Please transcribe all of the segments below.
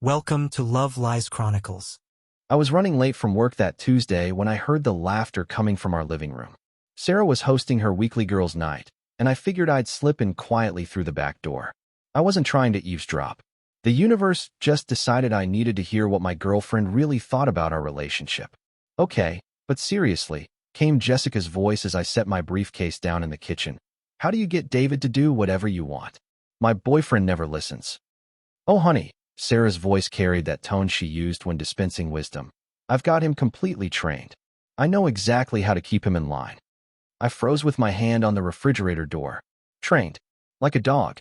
Welcome to Love Lies Chronicles. I was running late from work that Tuesday when I heard the laughter coming from our living room. Sarah was hosting her weekly girls' night, and I figured I'd slip in quietly through the back door. I wasn't trying to eavesdrop. The universe just decided I needed to hear what my girlfriend really thought about our relationship. Okay, but seriously, came Jessica's voice as I set my briefcase down in the kitchen. How do you get David to do whatever you want? My boyfriend never listens. Oh, honey. Sarah's voice carried that tone she used when dispensing wisdom. I've got him completely trained. I know exactly how to keep him in line. I froze with my hand on the refrigerator door. Trained? Like a dog?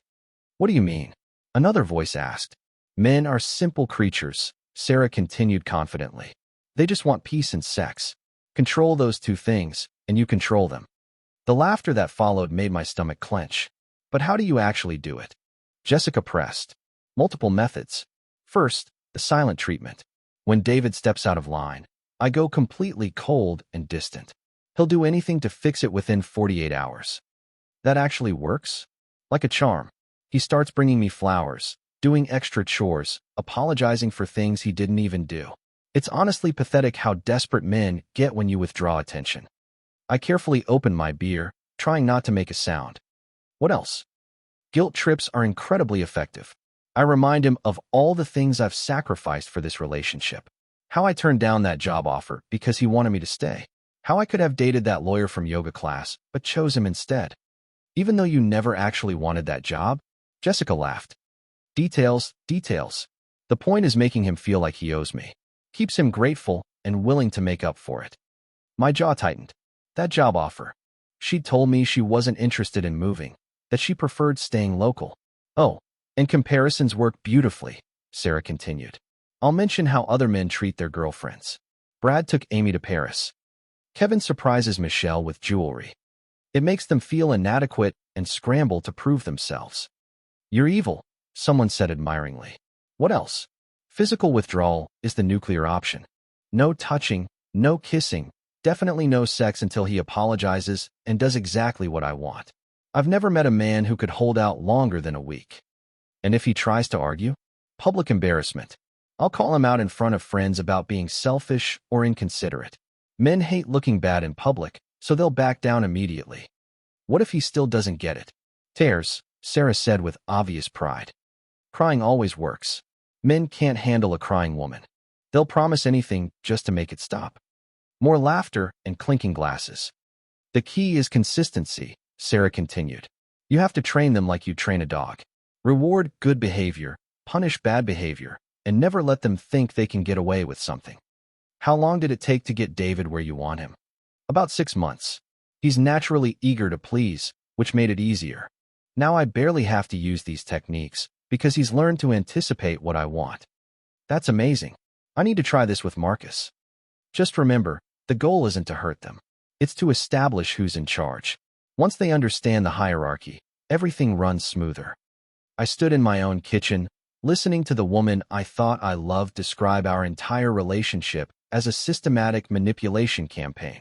What do you mean? Another voice asked. Men are simple creatures, Sarah continued confidently. They just want peace and sex. Control those two things, and you control them. The laughter that followed made my stomach clench. But how do you actually do it? Jessica pressed. Multiple methods. First, the silent treatment. When David steps out of line, I go completely cold and distant. He'll do anything to fix it within 48 hours. That actually works? Like a charm. He starts bringing me flowers, doing extra chores, apologizing for things he didn't even do. It's honestly pathetic how desperate men get when you withdraw attention. I carefully open my beer, trying not to make a sound. What else? Guilt trips are incredibly effective. I remind him of all the things I've sacrificed for this relationship. How I turned down that job offer because he wanted me to stay. How I could have dated that lawyer from yoga class, but chose him instead. Even though you never actually wanted that job? Jessica laughed. Details. The point is making him feel like he owes me. Keeps him grateful and willing to make up for it. My jaw tightened. That job offer. She'd told me she wasn't interested in moving, that she preferred staying local. Oh. And comparisons work beautifully, Sarah continued. I'll mention how other men treat their girlfriends. Brad took Amy to Paris. Kevin surprises Michelle with jewelry. It makes them feel inadequate and scramble to prove themselves. You're evil, someone said admiringly. What else? Physical withdrawal is the nuclear option. No touching, no kissing, definitely no sex until he apologizes and does exactly what I want. I've never met a man who could hold out longer than a week. And if he tries to argue? Public embarrassment. I'll call him out in front of friends about being selfish or inconsiderate. Men hate looking bad in public, so they'll back down immediately. What if he still doesn't get it? Tears, Sarah said with obvious pride. Crying always works. Men can't handle a crying woman. They'll promise anything just to make it stop. More laughter and clinking glasses. The key is consistency, Sarah continued. You have to train them like you train a dog. Reward good behavior, punish bad behavior, and never let them think they can get away with something. How long did it take to get David where you want him? About 6 months. He's naturally eager to please, which made it easier. Now I barely have to use these techniques because he's learned to anticipate what I want. That's amazing. I need to try this with Marcus. Just remember, the goal isn't to hurt them. It's to establish who's in charge. Once they understand the hierarchy, everything runs smoother. I stood in my own kitchen, listening to the woman I thought I loved describe our entire relationship as a systematic manipulation campaign.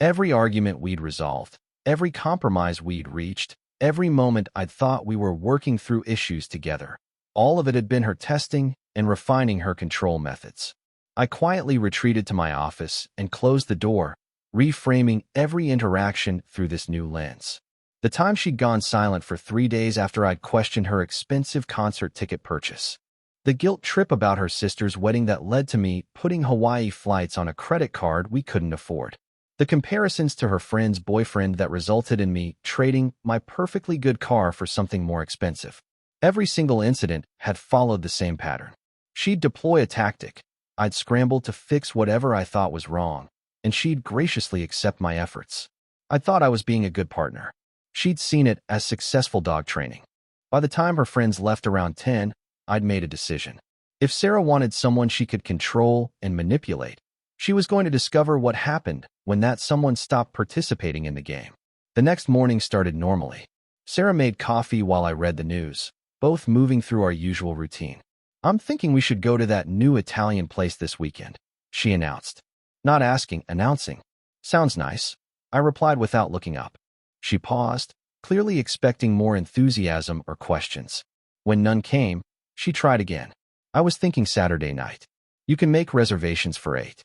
Every argument we'd resolved, every compromise we'd reached, every moment I'd thought we were working through issues together, all of it had been her testing and refining her control methods. I quietly retreated to my office and closed the door, reframing every interaction through this new lens. The time she'd gone silent for 3 days after I'd questioned her expensive concert ticket purchase. The guilt trip about her sister's wedding that led to me putting Hawaii flights on a credit card we couldn't afford. The comparisons to her friend's boyfriend that resulted in me trading my perfectly good car for something more expensive. Every single incident had followed the same pattern. She'd deploy a tactic. I'd scramble to fix whatever I thought was wrong, and she'd graciously accept my efforts. I thought I was being a good partner. She'd seen it as successful dog training. By the time her friends left around 10, I'd made a decision. If Sarah wanted someone she could control and manipulate, she was going to discover what happened when that someone stopped participating in the game. The next morning started normally. Sarah made coffee while I read the news, both moving through our usual routine. I'm thinking we should go to that new Italian place this weekend, she announced. Not asking, announcing. Sounds nice, I replied without looking up. She paused, clearly expecting more enthusiasm or questions. When none came, she tried again. I was thinking Saturday night. You can make reservations for 8.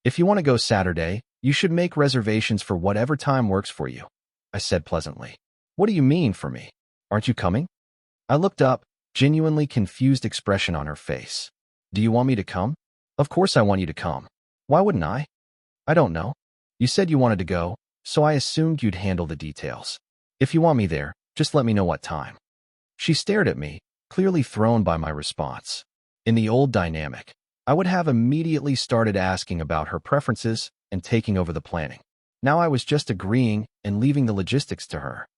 If you want to go Saturday, you should make reservations for whatever time works for you, I said pleasantly. What do you mean for me? Aren't you coming? I looked up, genuinely confused expression on her face. Do you want me to come? Of course I want you to come. Why wouldn't I? I don't know. You said you wanted to go, so I assumed you'd handle the details. If you want me there, just let me know what time. She stared at me, clearly thrown by my response. In the old dynamic, I would have immediately started asking about her preferences and taking over the planning. Now I was just agreeing and leaving the logistics to her.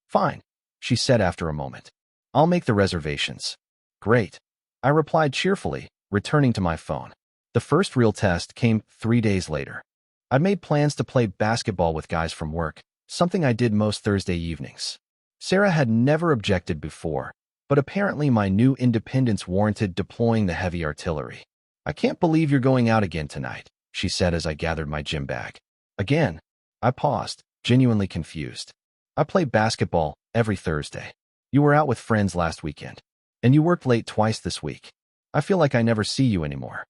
Fine, she said after a moment. I'll make the reservations. Great, I replied cheerfully, returning to my phone. The first real test came 3 days later. I'd made plans to play basketball with guys from work, something I did most Thursday evenings. Sarah had never objected before, but apparently my new independence warranted deploying the heavy artillery. I can't believe you're going out again tonight, she said as I gathered my gym bag. Again? I paused, genuinely confused. I play basketball every Thursday. You were out with friends last weekend, and you worked late twice this week. I feel like I never see you anymore.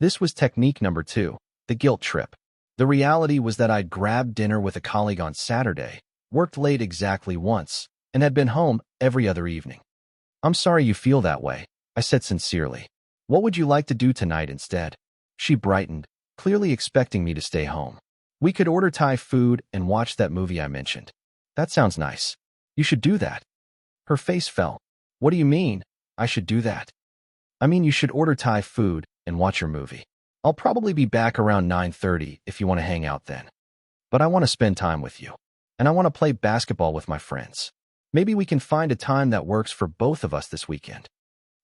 This was technique number 2, the guilt trip. The reality was that I'd grabbed dinner with a colleague on Saturday, worked late exactly once, and had been home every other evening. I'm sorry you feel that way, I said sincerely. What would you like to do tonight instead? She brightened, clearly expecting me to stay home. We could order Thai food and watch that movie I mentioned. That sounds nice. You should do that. Her face fell. What do you mean, I should do that? I mean you should order Thai food and watch your movie. I'll probably be back around 9:30 if you want to hang out then. But I want to spend time with you. And I want to play basketball with my friends. Maybe we can find a time that works for both of us this weekend.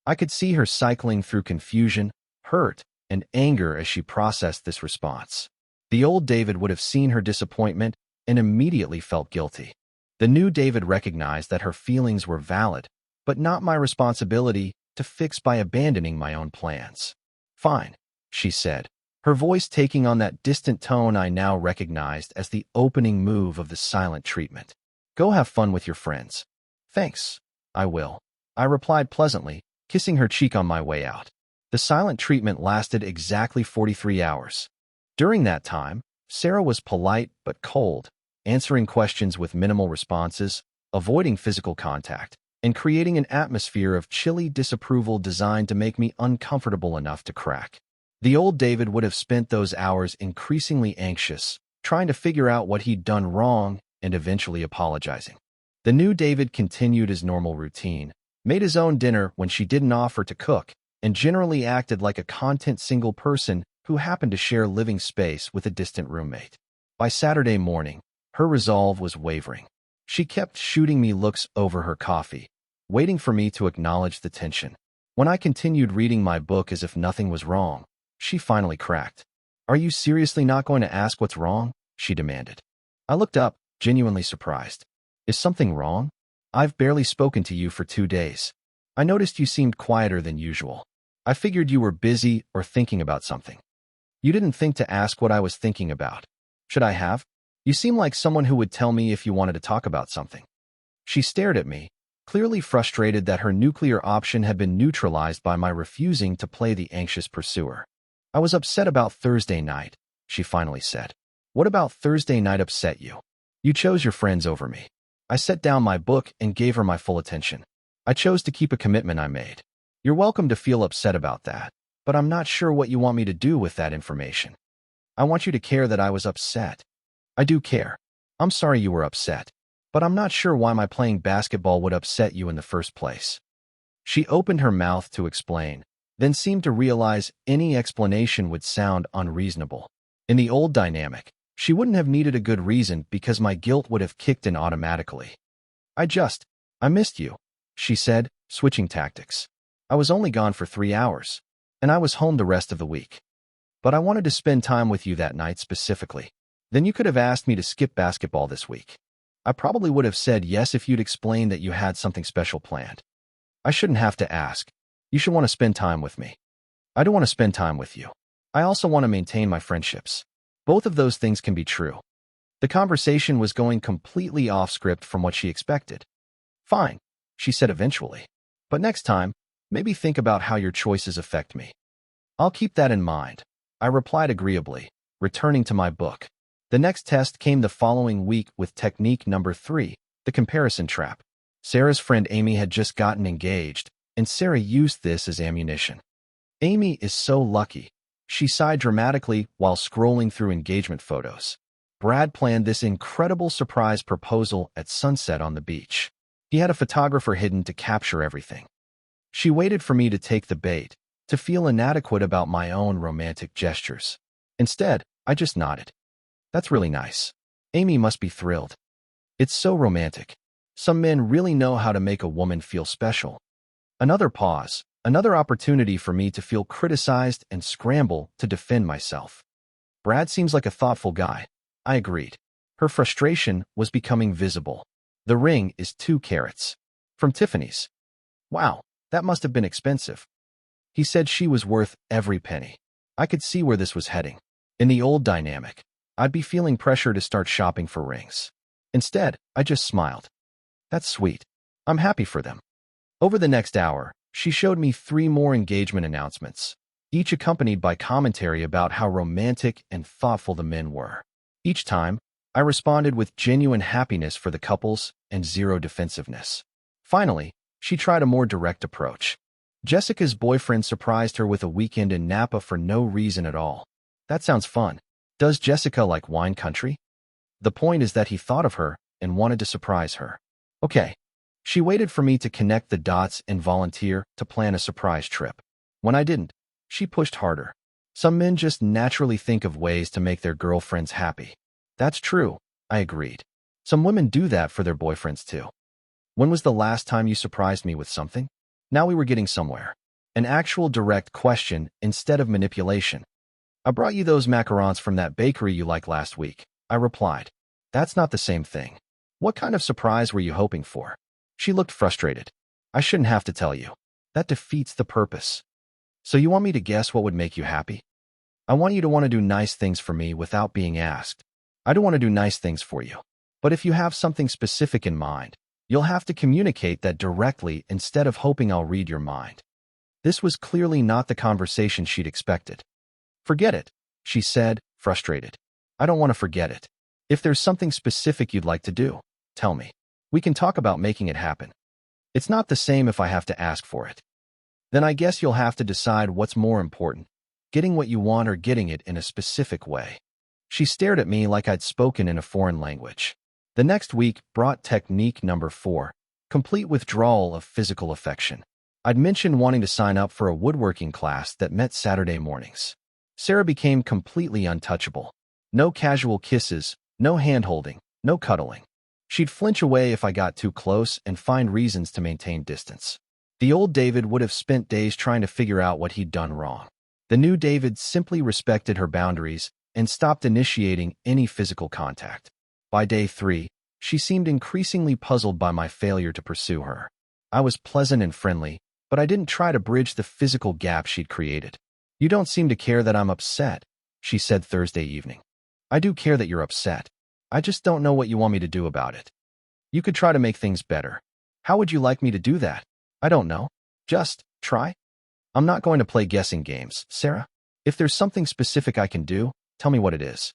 I could see her cycling through confusion, hurt, and anger as she processed this response. The old David would have seen her disappointment and immediately felt guilty. The new David recognized that her feelings were valid, but not my responsibility to fix by abandoning my own plans. Fine, she said, her voice taking on that distant tone I now recognized as the opening move of the silent treatment. Go have fun with your friends. Thanks, I will. I replied pleasantly, kissing her cheek on my way out. The silent treatment lasted exactly 43 hours. During that time, Sarah was polite but cold, answering questions with minimal responses, avoiding physical contact, and creating an atmosphere of chilly disapproval designed to make me uncomfortable enough to crack. The old David would have spent those hours increasingly anxious, trying to figure out what he'd done wrong and eventually apologizing. The new David continued his normal routine, made his own dinner when she didn't offer to cook, and generally acted like a content single person who happened to share living space with a distant roommate. By Saturday morning, her resolve was wavering. She kept shooting me looks over her coffee, waiting for me to acknowledge the tension. When I continued reading my book as if nothing was wrong, she finally cracked. Are you seriously not going to ask what's wrong? She demanded. I looked up, genuinely surprised. Is something wrong? I've barely spoken to you for 2 days. I noticed you seemed quieter than usual. I figured you were busy or thinking about something. You didn't think to ask what I was thinking about. Should I have? You seem like someone who would tell me if you wanted to talk about something. She stared at me, clearly frustrated that her nuclear option had been neutralized by my refusing to play the anxious pursuer. I was upset about Thursday night, she finally said. What about Thursday night upset you? You chose your friends over me. I set down my book and gave her my full attention. I chose to keep a commitment I made. You're welcome to feel upset about that, but I'm not sure what you want me to do with that information. I want you to care that I was upset. I do care. I'm sorry you were upset, but I'm not sure why my playing basketball would upset you in the first place. She opened her mouth to explain, then seemed to realize any explanation would sound unreasonable. In the old dynamic, she wouldn't have needed a good reason because my guilt would have kicked in automatically. I missed you, she said, switching tactics. I was only gone for 3 hours, and I was home the rest of the week. But I wanted to spend time with you that night specifically. Then you could have asked me to skip basketball this week. I probably would have said yes if you'd explained that you had something special planned. I shouldn't have to ask. You should want to spend time with me. I don't want to spend time with you. I also want to maintain my friendships. Both of those things can be true. The conversation was going completely off script from what she expected. Fine, she said eventually. But next time, Maybe think about how your choices affect me. I'll keep that in mind, I replied agreeably, returning to my book. The next test came the following week with technique number 3, the comparison trap. Sarah's friend Amy had just gotten engaged, and Sarah used this as ammunition. Amy is so lucky, she sighed dramatically while scrolling through engagement photos. Brad planned this incredible surprise proposal at sunset on the beach. He had a photographer hidden to capture everything. She waited for me to take the bait, to feel inadequate about my own romantic gestures. Instead, I just nodded. That's really nice. Amy must be thrilled. It's so romantic. Some men really know how to make a woman feel special. Another pause, another opportunity for me to feel criticized and scramble to defend myself. Brad seems like a thoughtful guy. I agreed. Her frustration was becoming visible. The ring is 2 carats. From Tiffany's. Wow, that must have been expensive. He said she was worth every penny. I could see where this was heading. In the old dynamic, I'd be feeling pressure to start shopping for rings. Instead, I just smiled. That's sweet. I'm happy for them. Over the next hour, she showed me 3 more engagement announcements, each accompanied by commentary about how romantic and thoughtful the men were. Each time, I responded with genuine happiness for the couples and 0 defensiveness. Finally, she tried a more direct approach. Jessica's boyfriend surprised her with a weekend in Napa for no reason at all. That sounds fun. Does Jessica like wine country? The point is that he thought of her and wanted to surprise her. Okay. She waited for me to connect the dots and volunteer to plan a surprise trip. When I didn't, she pushed harder. Some men just naturally think of ways to make their girlfriends happy. That's true, I agreed. Some women do that for their boyfriends too. When was the last time you surprised me with something? Now we were getting somewhere. An actual direct question instead of manipulation. I brought you those macarons from that bakery you liked last week, I replied. That's not the same thing. What kind of surprise were you hoping for? She looked frustrated. I shouldn't have to tell you. That defeats the purpose. So you want me to guess what would make you happy? I want you to want to do nice things for me without being asked. I do want to do nice things for you. But if you have something specific in mind, you'll have to communicate that directly instead of hoping I'll read your mind. This was clearly not the conversation she'd expected. Forget it, she said, frustrated. I don't want to forget it. If there's something specific you'd like to do, tell me. We can talk about making it happen. It's not the same if I have to ask for it. Then I guess you'll have to decide what's more important, getting what you want or getting it in a specific way. She stared at me like I'd spoken in a foreign language. The next week brought technique number 4, complete withdrawal of physical affection. I'd mentioned wanting to sign up for a woodworking class that met Saturday mornings. Sarah became completely untouchable. No casual kisses, no hand-holding, no cuddling. She'd flinch away if I got too close and find reasons to maintain distance. The old David would have spent days trying to figure out what he'd done wrong. The new David simply respected her boundaries and stopped initiating any physical contact. By day 3, she seemed increasingly puzzled by my failure to pursue her. I was pleasant and friendly, but I didn't try to bridge the physical gap she'd created. You don't seem to care that I'm upset, she said Thursday evening. I do care that you're upset. I just don't know what you want me to do about it. You could try to make things better. How would you like me to do that? I don't know. Just try. I'm not going to play guessing games, Sarah. If there's something specific I can do, tell me what it is.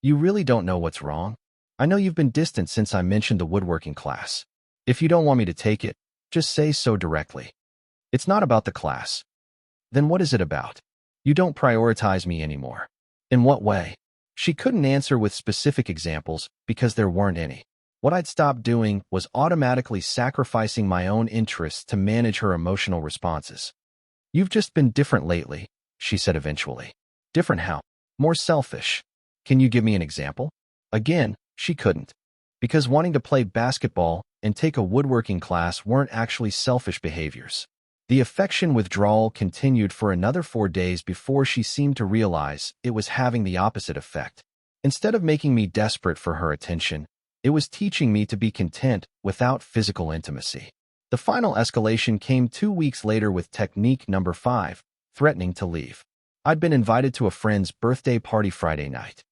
You really don't know what's wrong? I know you've been distant since I mentioned the woodworking class. If you don't want me to take it, just say so directly. It's not about the class. Then what is it about? You don't prioritize me anymore. In what way? She couldn't answer with specific examples because there weren't any. What I'd stopped doing was automatically sacrificing my own interests to manage her emotional responses. You've just been different lately, she said eventually. Different how? More selfish. Can you give me an example? Again, she couldn't. Because wanting to play basketball and take a woodworking class weren't actually selfish behaviors. The affection withdrawal continued for another 4 days before she seemed to realize it was having the opposite effect. Instead of making me desperate for her attention, it was teaching me to be content without physical intimacy. The final escalation came 2 weeks later with technique number 5, threatening to leave. I'd been invited to a friend's birthday party Friday night.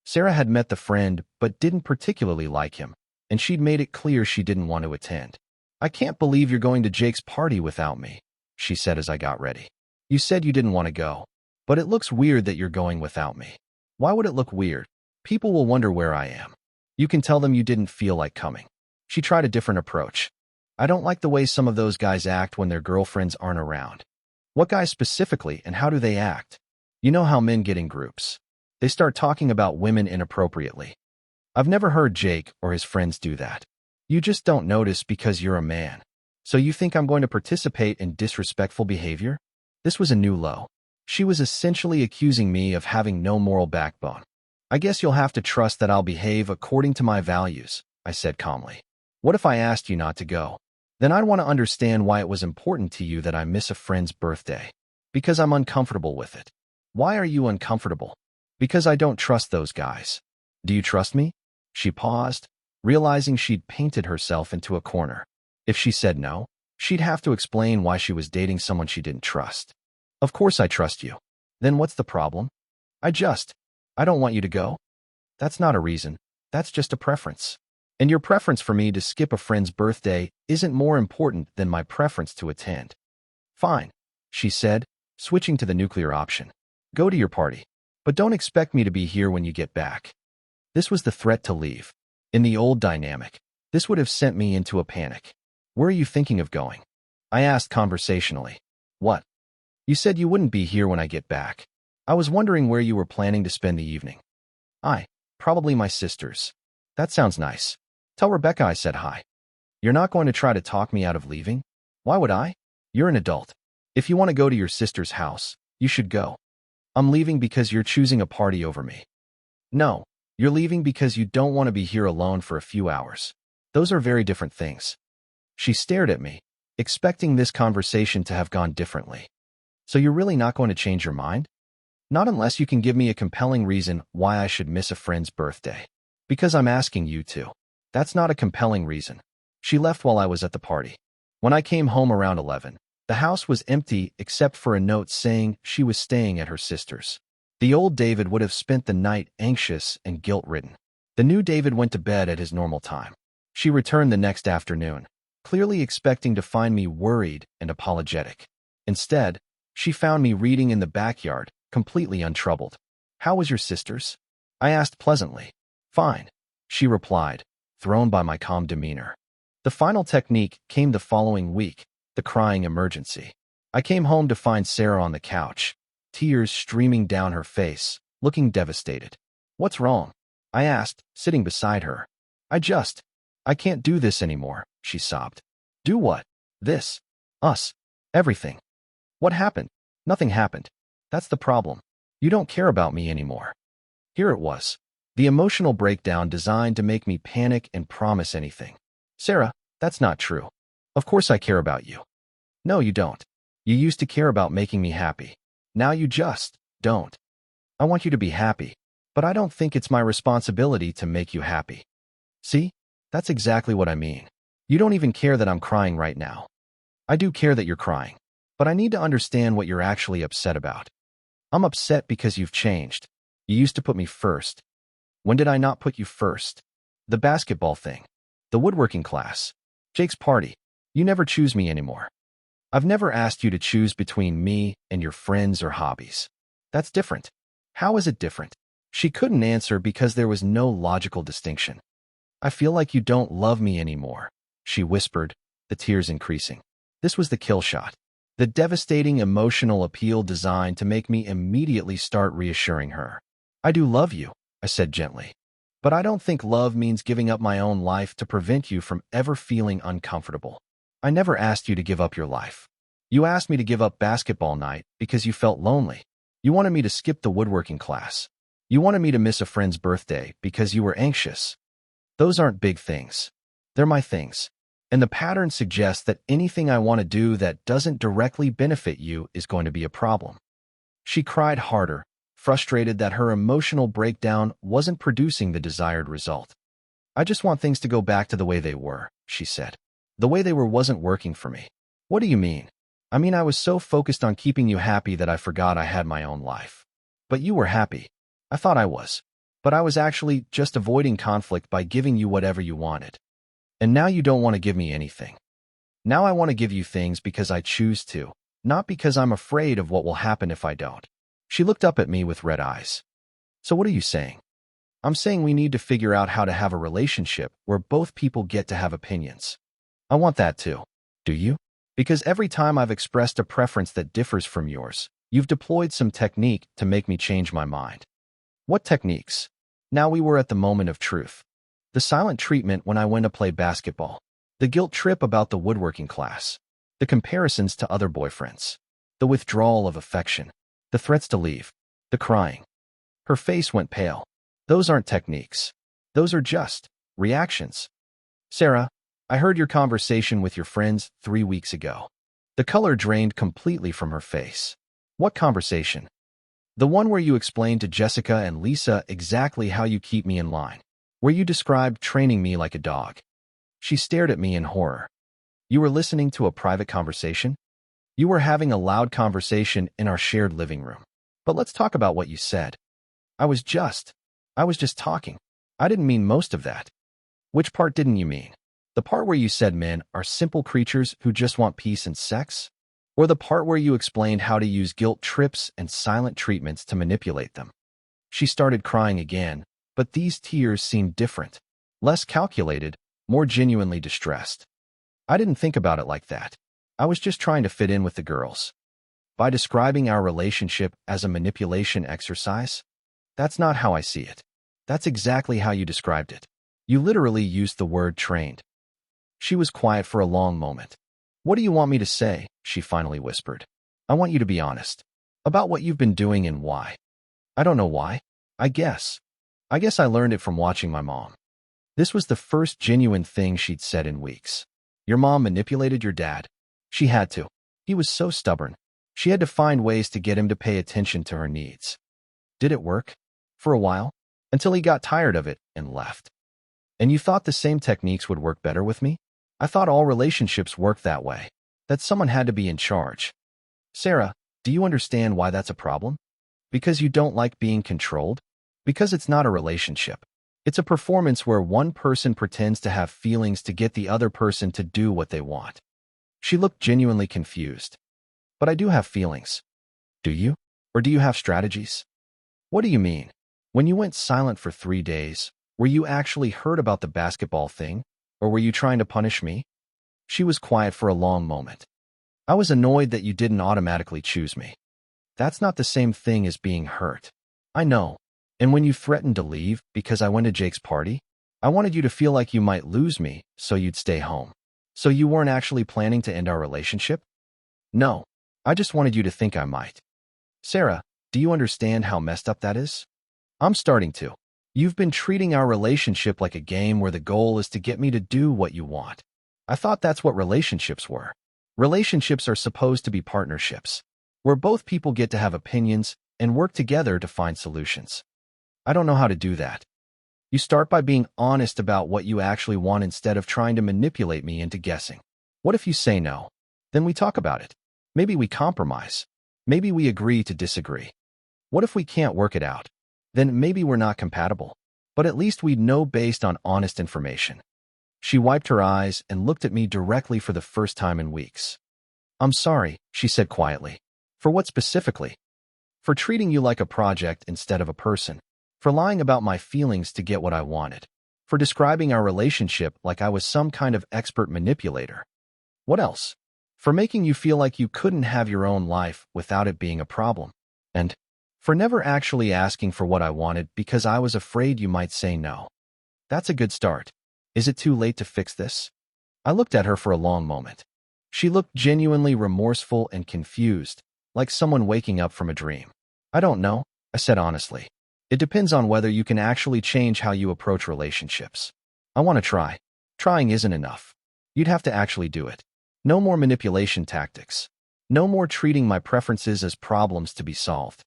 Sarah had met the friend but didn't particularly like him, and she'd made it clear she didn't want to attend. I can't believe you're going to Jake's party without me, she said as I got ready. You said you didn't want to go, but it looks weird that you're going without me. Why would it look weird? People will wonder where I am. You can tell them you didn't feel like coming. She tried a different approach. I don't like the way some of those guys act when their girlfriends aren't around. What guys specifically, and how do they act? You know how men get in groups. They start talking about women inappropriately. I've never heard Jake or his friends do that. You just don't notice because you're a man. So you think I'm going to participate in disrespectful behavior? This was a new low. She was essentially accusing me of having no moral backbone. I guess you'll have to trust that I'll behave according to my values, I said calmly. What if I asked you not to go? Then I'd want to understand why it was important to you that I miss a friend's birthday. Because I'm uncomfortable with it. Why are you uncomfortable? Because I don't trust those guys. Do you trust me? She paused, realizing she'd painted herself into a corner. If she said no, she'd have to explain why she was dating someone she didn't trust. Of course I trust you. Then what's the problem? I don't want you to go. That's not a reason. That's just a preference. And your preference for me to skip a friend's birthday isn't more important than my preference to attend. Fine, she said, switching to the nuclear option. Go to your party. But don't expect me to be here when you get back. This was the threat to leave. In the old dynamic, this would have sent me into a panic. Where are you thinking of going? I asked conversationally. What? You said you wouldn't be here when I get back. I was wondering where you were planning to spend the evening. Probably my sister's. That sounds nice. Tell Rebecca I said hi. You're not going to try to talk me out of leaving? Why would I? You're an adult. If you want to go to your sister's house, you should go. I'm leaving because you're choosing a party over me. No, you're leaving because you don't want to be here alone for a few hours. Those are very different things. She stared at me, expecting this conversation to have gone differently. So you're really not going to change your mind? Not unless you can give me a compelling reason why I should miss a friend's birthday. Because I'm asking you to. That's not a compelling reason. She left while I was at the party. When I came home around 11, the house was empty except for a note saying she was staying at her sister's. The old David would have spent the night anxious and guilt-ridden. The new David went to bed at his normal time. She returned the next afternoon, clearly expecting to find me worried and apologetic. Instead, she found me reading in the backyard, completely untroubled. How was your sister's? I asked pleasantly. Fine, she replied, thrown by my calm demeanor. The final technique came the following week, the crying emergency. I came home to find Sarah on the couch, tears streaming down her face, looking devastated. What's wrong? I asked, sitting beside her. I can't do this anymore, she sobbed. Do what? This. Us. Everything. What happened? Nothing happened. That's the problem. You don't care about me anymore. Here it was. The emotional breakdown designed to make me panic and promise anything. Sarah, that's not true. Of course I care about you. No, you don't. You used to care about making me happy. Now you just don't. I want you to be happy, but I don't think it's my responsibility to make you happy. See? That's exactly what I mean. You don't even care that I'm crying right now. I do care that you're crying, but I need to understand what you're actually upset about. I'm upset because you've changed. You used to put me first. When did I not put you first? The basketball thing. The woodworking class. Jake's party. You never choose me anymore. I've never asked you to choose between me and your friends or hobbies. That's different. How is it different? She couldn't answer because there was no logical distinction. I feel like you don't love me anymore, she whispered, the tears increasing. This was the kill shot. The devastating emotional appeal designed to make me immediately start reassuring her. I do love you, I said gently. But I don't think love means giving up my own life to prevent you from ever feeling uncomfortable. I never asked you to give up your life. You asked me to give up basketball night because you felt lonely. You wanted me to skip the woodworking class. You wanted me to miss a friend's birthday because you were anxious. Those aren't big things. They're my things. And the pattern suggests that anything I want to do that doesn't directly benefit you is going to be a problem. She cried harder, frustrated that her emotional breakdown wasn't producing the desired result. I just want things to go back to the way they were, she said. The way they were wasn't working for me. What do you mean? I mean, I was so focused on keeping you happy that I forgot I had my own life. But you were happy. I thought I was. But I was actually just avoiding conflict by giving you whatever you wanted. And now you don't want to give me anything. Now I want to give you things because I choose to, Not because I'm afraid of what will happen if I don't. She looked up at me with red eyes. So what are you saying? I'm saying we need to figure out how to have a relationship where both people get to have opinions. I want that too. Do you? Because every time I've expressed a preference that differs from yours, you've deployed some technique to make me change my mind. What techniques? Now we were at the moment of truth. The silent treatment when I went to play basketball. The guilt trip about the woodworking class. The comparisons to other boyfriends. The withdrawal of affection. The threats to leave. The crying. Her face went pale. Those aren't techniques. Those are just reactions. Sarah, I heard your conversation with your friends 3 weeks ago. The color drained completely from her face. What conversation? The one where you explained to Jessica and Lisa exactly how you keep me in line. Where you described training me like a dog. She stared at me in horror. You were listening to a private conversation? You were having a loud conversation in our shared living room. But let's talk about what you said. I was just talking. I didn't mean most of that. Which part didn't you mean? The part where you said men are simple creatures who just want peace and sex? Or the part where you explained how to use guilt trips and silent treatments to manipulate them? She started crying again, but these tears seemed different. Less calculated, more genuinely distressed. I didn't think about it like that. I was just trying to fit in with the girls. By describing our relationship as a manipulation exercise? That's not how I see it. That's exactly how you described it. You literally used the word trained. She was quiet for a long moment. What do you want me to say? She finally whispered. I want you to be honest. About what you've been doing and why. I don't know why. I guess I learned it from watching my mom. This was the first genuine thing she'd said in weeks. Your mom manipulated your dad. She had to. He was so stubborn. She had to find ways to get him to pay attention to her needs. Did it work? For a while. Until he got tired of it and left. And you thought the same techniques would work better with me? I thought all relationships worked that way. That someone had to be in charge. Sarah, do you understand why that's a problem? Because you don't like being controlled? Because it's not a relationship. It's a performance where one person pretends to have feelings to get the other person to do what they want. She looked genuinely confused. But I do have feelings. Do you? Or do you have strategies? What do you mean? When you went silent for 3 days, were you actually heard about the basketball thing? Or were you trying to punish me? She was quiet for a long moment. I was annoyed that you didn't automatically choose me. That's not the same thing as being hurt. I know. And when you threatened to leave because I went to Jake's party, I wanted you to feel like you might lose me, so you'd stay home. So you weren't actually planning to end our relationship? No. I just wanted you to think I might. Sarah, do you understand how messed up that is? I'm starting to. You've been treating our relationship like a game where the goal is to get me to do what you want. I thought that's what relationships were. Relationships are supposed to be partnerships, where both people get to have opinions and work together to find solutions. I don't know how to do that. You start by being honest about what you actually want instead of trying to manipulate me into guessing. What if you say no? Then we talk about it. Maybe we compromise. Maybe we agree to disagree. What if we can't work it out? Then maybe we're not compatible. But at least we'd know based on honest information. She wiped her eyes and looked at me directly for the first time in weeks. I'm sorry, she said quietly. For what specifically? For treating you like a project instead of a person. For lying about my feelings to get what I wanted. For describing our relationship like I was some kind of expert manipulator. What else? For making you feel like you couldn't have your own life without it being a problem. And for never actually asking for what I wanted because I was afraid you might say no. That's a good start. Is it too late to fix this? I looked at her for a long moment. She looked genuinely remorseful and confused, like someone waking up from a dream. I don't know, I said honestly. It depends on whether you can actually change how you approach relationships. I want to try. Trying isn't enough. You'd have to actually do it. No more manipulation tactics. No more treating my preferences as problems to be solved.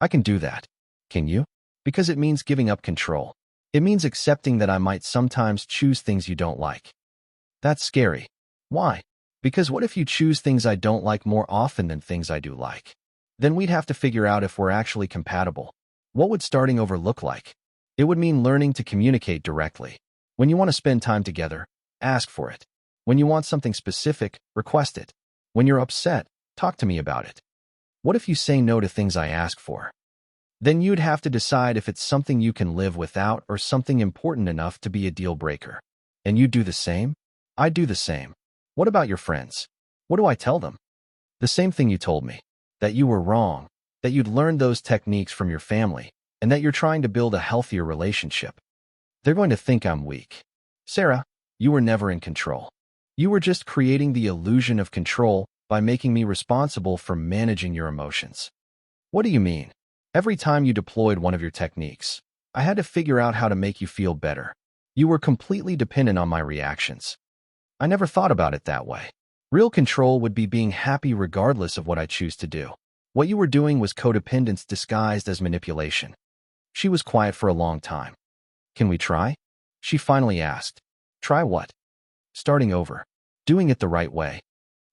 I can do that. Can you? Because it means giving up control. It means accepting that I might sometimes choose things you don't like. That's scary. Why? Because what if you choose things I don't like more often than things I do like? Then we'd have to figure out if we're actually compatible. What would starting over look like? It would mean learning to communicate directly. When you want to spend time together, ask for it. When you want something specific, request it. When you're upset, Talk to me about it. What if you say no to things I ask for? Then you'd have to decide if it's something you can live without or something important enough to be a deal breaker. And you do the same? I do the same. What about your friends? What do I tell them? The same thing you told me. That you were wrong, that you'd learned those techniques from your family, and that you're trying to build a healthier relationship. They're going to think I'm weak. Sarah, you were never in control. You were just creating the illusion of control by making me responsible for managing your emotions. What do you mean? Every time you deployed one of your techniques, I had to figure out how to make you feel better. You were completely dependent on my reactions. I never thought about it that way. Real control would be being happy regardless of what I choose to do. What you were doing was codependence disguised as manipulation. She was quiet for a long time. Can we try? She finally asked. Try what? Starting over. Doing it the right way.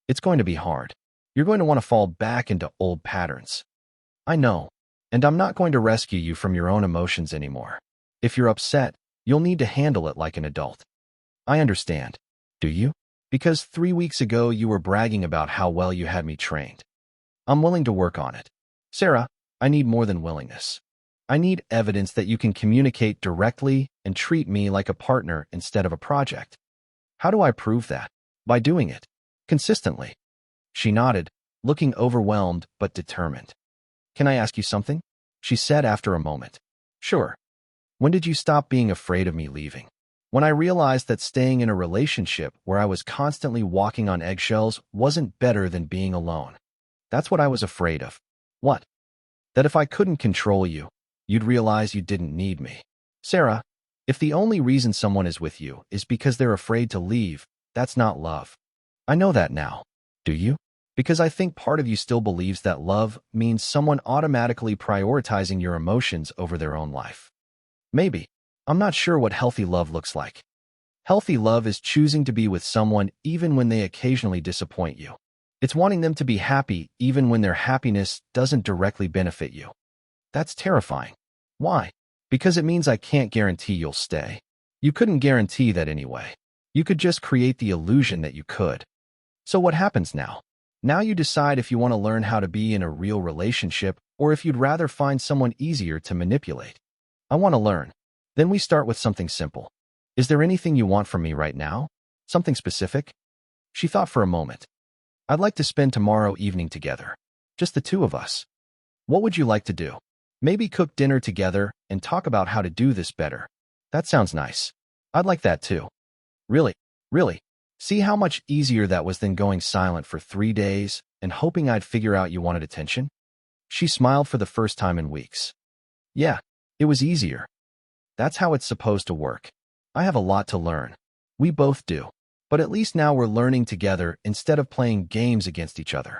It's going to be hard. You're going to want to fall back into old patterns. I know. And I'm not going to rescue you from your own emotions anymore. If you're upset, you'll need to handle it like an adult. I understand. Do you? Because 3 weeks ago you were bragging about how well you had me trained. I'm willing to work on it. Sarah, I need more than willingness. I need evidence that you can communicate directly and treat me like a partner instead of a project. How do I prove that? By doing it. Consistently. She nodded, looking overwhelmed but determined. Can I ask you something? She said after a moment. Sure. When did you stop being afraid of me leaving? When I realized that staying in a relationship where I was constantly walking on eggshells wasn't better than being alone. That's what I was afraid of. What? That if I couldn't control you, you'd realize you didn't need me. Sarah, if the only reason someone is with you is because they're afraid to leave, that's not love. I know that now. Do you? Because I think part of you still believes that love means someone automatically prioritizing your emotions over their own life. Maybe. I'm not sure what healthy love looks like. Healthy love is choosing to be with someone even when they occasionally disappoint you. It's wanting them to be happy even when their happiness doesn't directly benefit you. That's terrifying. Why? Because it means I can't guarantee you'll stay. You couldn't guarantee that anyway. You could just create the illusion that you could. So what happens now? Now you decide if you want to learn how to be in a real relationship or if you'd rather find someone easier to manipulate. I want to learn. Then we start with something simple. Is there anything you want from me right now? Something specific? She thought for a moment. I'd like to spend tomorrow evening together. Just the two of us. What would you like to do? Maybe cook dinner together and talk about how to do this better. That sounds nice. I'd like that too. Really? Really? See how much easier that was than going silent for 3 days and hoping I'd figure out you wanted attention? She smiled for the first time in weeks. Yeah, it was easier. That's how it's supposed to work. I have a lot to learn. We both do. But at least now we're learning together instead of playing games against each other.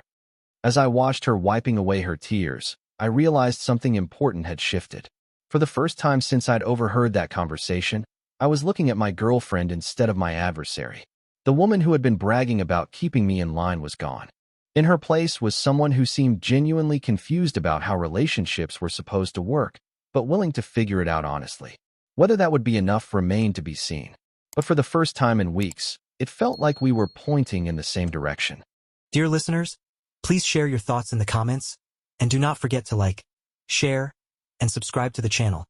As I watched her wiping away her tears, I realized something important had shifted. For the first time since I'd overheard that conversation, I was looking at my girlfriend instead of my adversary. The woman who had been bragging about keeping me in line was gone. In her place was someone who seemed genuinely confused about how relationships were supposed to work, but willing to figure it out honestly. Whether that would be enough remained to be seen. But for the first time in weeks, it felt like we were pointing in the same direction. Dear listeners, please share your thoughts in the comments, and do not forget to like, share, and subscribe to the channel.